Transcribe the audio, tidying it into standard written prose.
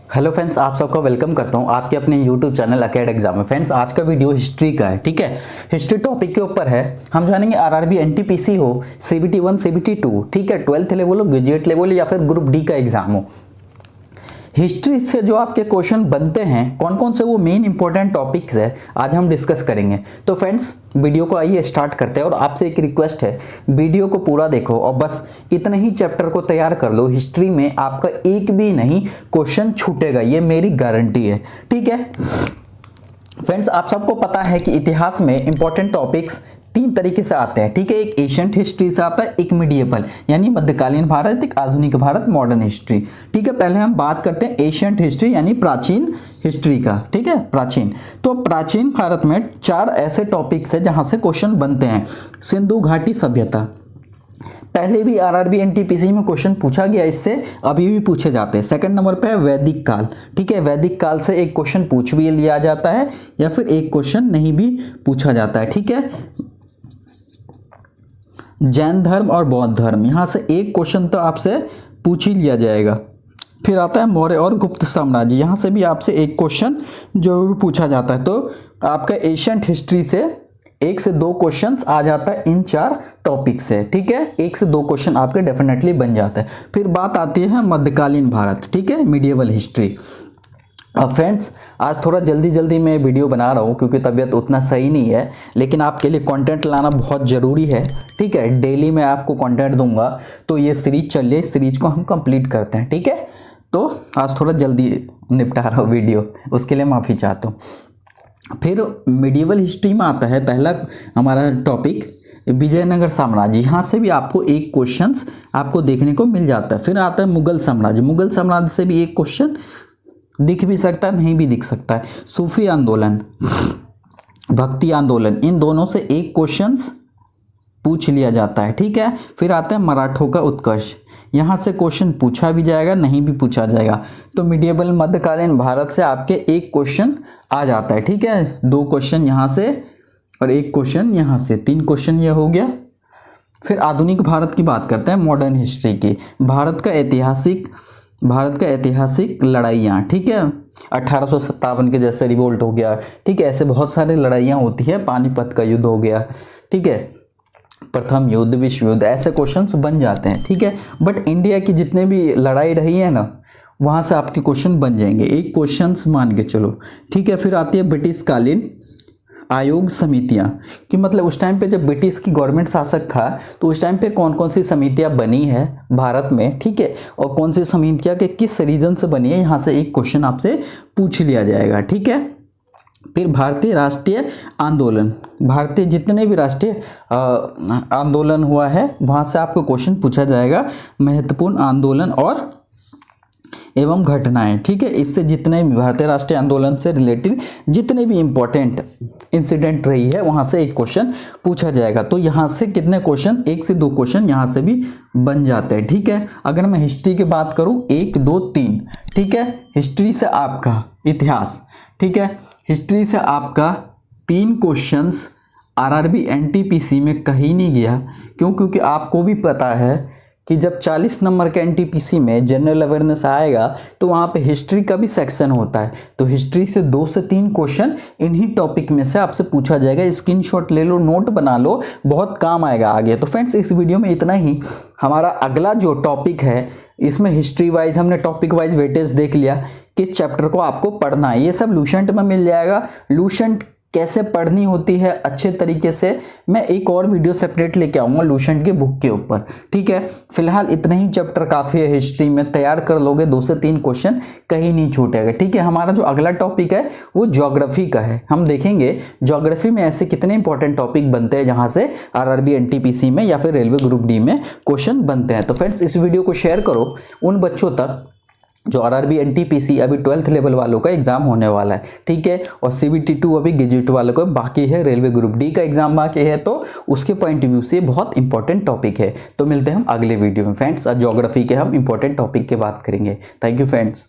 Hello friends, आप सबका welcome करता हूं आपके अपने यूट्यूब चैनल अकेड एग्जाम में। फ्रेंड्स, आज का वीडियो हिस्ट्री का है। ठीक है, हिस्ट्री टॉपिक के ऊपर है। हम जानेंगे आरआरबी एनटीपीसी हो, सीबीटी 1 सीबीटी 2, ठीक है, 12th लेवल हो, ग्रेजुएट लेवल या फिर ग्रुप डी का एग्जाम हो, हिस्ट्री से जो आपके क्वेश्चन बनते हैं कौन कौन से वो मेन इंपॉर्टेंट टॉपिक्स है आज हम डिस्कस करेंगे। तो फ्रेंड्स, वीडियो को आइए स्टार्ट करते हैं और आपसे एक रिक्वेस्ट है, वीडियो को पूरा देखो और बस इतने ही चैप्टर को तैयार कर लो। हिस्ट्री में आपका एक भी नहीं क्वेश्चन छूटेगा, ये मेरी गारंटी है। ठीक है फ्रेंड्स, आप सबको पता है कि इतिहास में इंपॉर्टेंट टॉपिक्स तीन तरीके से आते हैं। ठीक है, एक एशियंट हिस्ट्री से आता है, एक मिडिएवल यानी मध्यकालीन भारत, एक आधुनिक भारत मॉडर्न हिस्ट्री। ठीक है, पहले हम बात करते हैं एशियंट हिस्ट्री यानी प्राचीन हिस्ट्री का। ठीक है, प्राचीन, तो प्राचीन भारत में चार ऐसे टॉपिक्स है जहां से क्वेश्चन बनते हैं। सिंधु घाटी सभ्यता, पहले भी आरआरबी एनटीपीसी में क्वेश्चन पूछा गया, इससे अभी भी पूछे जाते हैं। सेकंड नंबर पे है वैदिक काल। ठीक है, वैदिक काल से एक क्वेश्चन पूछ भी लिया जाता है या फिर एक क्वेश्चन नहीं भी पूछा जाता है। ठीक है, जैन धर्म और बौद्ध धर्म, यहां से एक क्वेश्चन तो आपसे पूछ ही लिया जाएगा। फिर आता है मौर्य और गुप्त साम्राज्य, यहां से भी आपसे एक क्वेश्चन जरूर पूछा जाता है। तो आपका एशियंट हिस्ट्री से एक से दो क्वेश्चंस आ जाता है इन चार टॉपिक से। ठीक है, एक से दो क्वेश्चन आपके डेफिनेटली बन जाते हैं। फिर बात आती है मध्यकालीन भारत, ठीक है, मिडिएवल हिस्ट्री। अब फ्रेंड्स, आज थोड़ा जल्दी मैं वीडियो बना रहा हूँ क्योंकि तबीयत उतना सही नहीं है, लेकिन आपके लिए कंटेंट लाना बहुत ज़रूरी है। ठीक है, डेली मैं आपको कंटेंट दूंगा, तो ये सीरीज चल रही है, इस सीरीज को हम कंप्लीट करते हैं। ठीक है, तो आज थोड़ा जल्दी निपटा रहा हूँ वीडियो, उसके लिए माफ़ी चाहता हूँ। फिर मिडिएवल हिस्ट्री में आता है पहला हमारा टॉपिक विजयनगर साम्राज्य, यहाँ से भी आपको एक क्वेश्चंस आपको देखने को मिल जाता है। फिर आता है मुगल साम्राज्य, मुगल साम्राज्य से भी एक क्वेश्चन दिख भी सकता है, नहीं भी दिख सकता है। सूफी आंदोलन, भक्ति आंदोलन, इन दोनों से एक क्वेश्चंस पूछ लिया जाता है। ठीक है, फिर आता है मराठों का उत्कर्ष, यहाँ से क्वेश्चन पूछा भी जाएगा, नहीं भी पूछा जाएगा। तो मिडिएवल मध्यकालीन भारत से आपके एक क्वेश्चन आ जाता है। ठीक है, दो क्वेश्चन यहाँ से और एक क्वेश्चन यहाँ से, तीन क्वेश्चन ये हो गया। फिर आधुनिक भारत की बात करते हैं, मॉडर्न हिस्ट्री की, भारत का ऐतिहासिक लड़ाइयाँ। ठीक है, 1857 के जैसे रिवोल्ट हो गया। ठीक है, ऐसे बहुत सारे लड़ाइयाँ होती है, पानीपत का युद्ध हो गया। ठीक है, प्रथम युद्ध, विश्व युद्ध, ऐसे क्वेश्चंस बन जाते हैं। ठीक है, बट इंडिया की जितने भी लड़ाई रही है ना, वहाँ से आपके क्वेश्चन बन जाएंगे, एक क्वेश्चंस मान के चलो। ठीक है, फिर आती है ब्रिटिश कालीन आयोग समितियां, कि मतलब उस टाइम पे जब ब्रिटिश की गवर्नमेंट शासक था तो उस टाइम पे कौन कौन सी समितियां बनी है भारत में। ठीक है, और कौन सी समितियां के किस रीजन से बनी है, यहाँ से एक क्वेश्चन आपसे पूछ लिया जाएगा। ठीक है, फिर भारतीय राष्ट्रीय आंदोलन, भारतीय जितने भी राष्ट्रीय आंदोलन हुआ है वहाँ से आपको क्वेश्चन पूछा जाएगा, महत्वपूर्ण आंदोलन और एवं घटनाएं। ठीक है, इससे जितने भी भारतीय राष्ट्रीय आंदोलन से रिलेटेड जितने भी इंपॉर्टेंट इंसिडेंट रही है वहां से एक क्वेश्चन पूछा जाएगा। तो यहाँ से कितने क्वेश्चन, एक से दो क्वेश्चन यहाँ से भी बन जाते हैं। ठीक है, अगर मैं हिस्ट्री की बात करूँ, एक दो तीन। ठीक है, हिस्ट्री से आपका इतिहास, ठीक है, हिस्ट्री से आपका तीन क्वेश्चंस आरआरबी एनटीपीसी में कहीं नहीं गया। क्यों? क्योंकि आपको भी पता है कि जब 40 नंबर के एनटीपीसी में जनरल अवेयरनेस आएगा तो वहाँ पे हिस्ट्री का भी सेक्शन होता है। तो हिस्ट्री से 2 से 3 क्वेश्चन इन्हीं टॉपिक में से आपसे पूछा जाएगा। स्क्रीनशॉट ले लो, नोट बना लो, बहुत काम आएगा आगे। तो फ्रेंड्स, इस वीडियो में इतना ही। हमारा अगला जो टॉपिक है, इसमें हिस्ट्री वाइज हमने टॉपिक वाइज वेटेज देख लिया, किस चैप्टर को आपको पढ़ना है, ये सब लूसेंट में मिल जाएगा। लूसेंट कैसे पढ़नी होती है अच्छे तरीके से, मैं एक और वीडियो सेपरेट लेके आऊँगा लूसेंट के बुक के ऊपर। ठीक है, फिलहाल इतने ही चैप्टर काफ़ी है हिस्ट्री में, तैयार कर लोगे 2 से 3 क्वेश्चन कहीं नहीं छूटेगा। ठीक है, हमारा जो अगला टॉपिक है वो ज्योग्राफी का है। हम देखेंगे ज्योग्राफी में ऐसे कितने इंपॉर्टेंट टॉपिक बनते हैं जहाँ से आरआरबी एनटीपीसी में या फिर रेलवे ग्रुप डी में क्वेश्चन बनते हैं। तो फ्रेंड्स, इस वीडियो को शेयर करो उन बच्चों तक जो आरआरबी एनटीपीसी अभी 12th लेवल वालों का एग्जाम होने वाला है। ठीक है, और सीबीटी 2 अभी ग्रेजुएट वालों का बाकी है, रेलवे ग्रुप डी का एग्जाम बाकी है, तो उसके पॉइंट ऑफ व्यू से बहुत इंपॉर्टेंट टॉपिक है। तो मिलते हैं हम अगले वीडियो में फ्रेंड्स, ज्योग्राफी के हम इंपॉर्टेंट टॉपिक की बात करेंगे। Thank you friends.